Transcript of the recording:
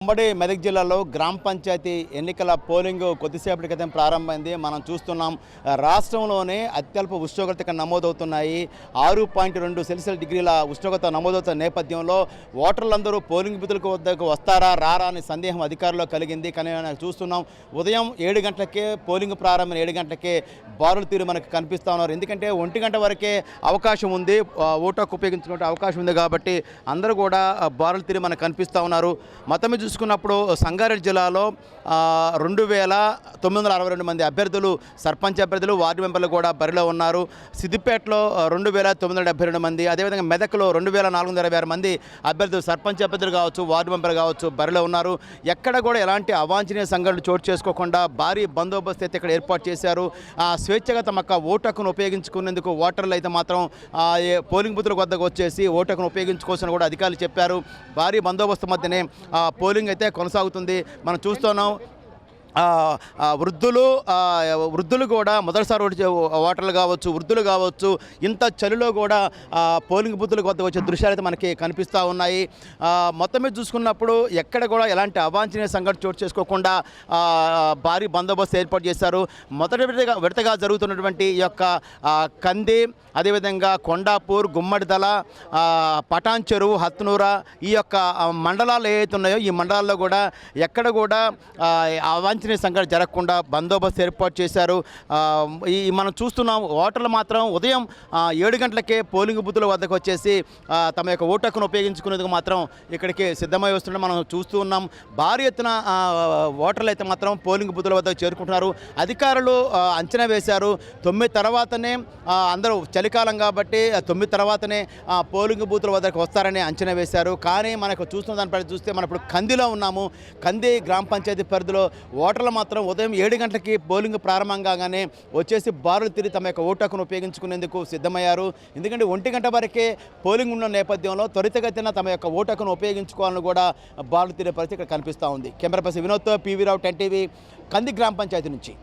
ఉమ్మడి మెదక్ జిల్లాలో గ్రామ పంచాయతీ ఎన్నికల పోలింగ్ కొద్దిసేపటి క్రితం ప్రారంభమైంది. మనం చూస్తున్నాం రాష్ట్రంలోనే అత్యల్ప ఉష్ణోగ్రత ఇక్కడ నమోదవుతున్నాయి. 6.2 సెల్సియస్ డిగ్రీల ఉష్ణోగ్రత నమోదవుతున్న నేపథ్యంలో ఓటర్లందరూ పోలింగ్ బూతులకు వద్దకు వస్తారా రారా అనే సందేహం అధికారుల్లో కలిగింది. కానీ చూస్తున్నాం ఉదయం 7 గంటలకే పోలింగ్ ప్రారంభమైన 7 గంటలకే బారులు తీరు మనకు కనిపిస్తూ ఉన్నారు. ఎందుకంటే 1 గంట వరకే అవకాశం ఉంది, ఓటు హక్కు ఉపయోగించుకునే అవకాశం ఉంది కాబట్టి అందరూ కూడా బారులు తీరు మనకు కనిపిస్తూ ఉన్నారు. మొత్తం చూసుకున్నప్పుడు సంగారెడ్డి జిల్లాలో 2962 మంది అభ్యర్థులు, సర్పంచ్ అభ్యర్థులు, వార్డు మెంబర్లు కూడా బరిలో ఉన్నారు. సిద్దిపేటలో 2972 మంది, అదేవిధంగా మెదక్లో 2426 మంది అభ్యర్థులు, సర్పంచ్ అభ్యర్థులు కావచ్చు, వార్డు మెంబర్లు కావచ్చు బరిలో ఉన్నారు. ఎక్కడ కూడా ఎలాంటి అవాంఛనీయ సంఘటనలు చోటు చేసుకోకుండా భారీ బందోబస్తు అయితే ఇక్కడ ఏర్పాటు చేశారు. స్వేచ్ఛగా తమ ఓటు హక్కును ఉపయోగించుకునేందుకు ఓటర్లు అయితే మాత్రం పోలింగ్ బూతుల వద్దకు వచ్చేసి ఓటు హక్కును ఉపయోగించుకోవాలని కూడా అధికారులు చెప్పారు. భారీ బందోబస్తు మధ్యనే పోలింగ్ అయితే కొనసాగుతుంది. మనం చూస్తున్నాం వృద్ధులు కూడా మొదటిసారి ఓటర్లు కావచ్చు, వృద్ధులు కావచ్చు, ఇంత చలిలో కూడా పోలింగ్ బూతులకు వద్ద వచ్చే దృశ్యాలు అయితే మనకి కనిపిస్తూ ఉన్నాయి. మొత్తం మీద చూసుకున్నప్పుడు ఎక్కడ కూడా ఎలాంటి అవాంఛనీయ సంఘటన చోటు చేసుకోకుండా భారీ బందోబస్తు ఏర్పాటు చేశారు. మొదటి విడతగా జరుగుతున్నటువంటి ఈ యొక్క కంది, అదేవిధంగా కొండాపూర్, గుమ్మడిదల, పటాన్ చెరువు, హత్నూరా ఈ యొక్క మండలాలు ఏవైతే ఉన్నాయో ఈ మండలాల్లో కూడా ఎక్కడ కూడా అవాంఛనీయ సంఘటన జరగకుండా బందోబస్తు ఏర్పాటు చేశారు. మనం చూస్తున్నాం ఓటర్లు మాత్రం ఉదయం 7 గంటలకే పోలింగ్ బూతుల వద్దకు వచ్చేసి తమ యొక్క ఓటు హక్కును ఉపయోగించుకునేందుకు మాత్రం ఇక్కడికి సిద్ధమై వస్తుంటే మనం చూస్తూ ఉన్నాం. భారీ ఎత్తున ఓటర్లు అయితే మాత్రం పోలింగ్ బూతుల వద్దకు చేరుకుంటున్నారు. అధికారులు అంచనా వేశారు 9 తర్వాతనే అందరూ చలికాలం కాబట్టి 9 తర్వాతనే పోలింగ్ బూతుల వద్దకు వస్తారని అంచనా వేశారు. కానీ మనకు చూస్తున్న దానిపై చూస్తే మనం ఇప్పుడు కందిలో ఉన్నాము. కంది గ్రామ పంచాయతీ పరిధిలో ఓటర్లు మాత్రం ఉదయం 7 గంటలకి పోలింగ్ ప్రారంభం కాగానే వచ్చేసి బారులు తిరిగి తమ యొక్క ఓటు హక్కును ఉపయోగించుకునేందుకు సిద్ధమయ్యారు. ఎందుకంటే 1 గంట వరకే పోలింగ్ ఉన్న నేపథ్యంలో త్వరితగతిన తమ యొక్క ఓటు హక్కును ఉపయోగించుకోవాలని కూడా బారులు తిరిగే పరిస్థితి ఇక్కడ కనిపిస్తూ ఉంది. కెమెరా పర్సన్ వినోద్తో పివి రావు, 10 టీవీ, కంది గ్రామ పంచాయతీ నుంచి.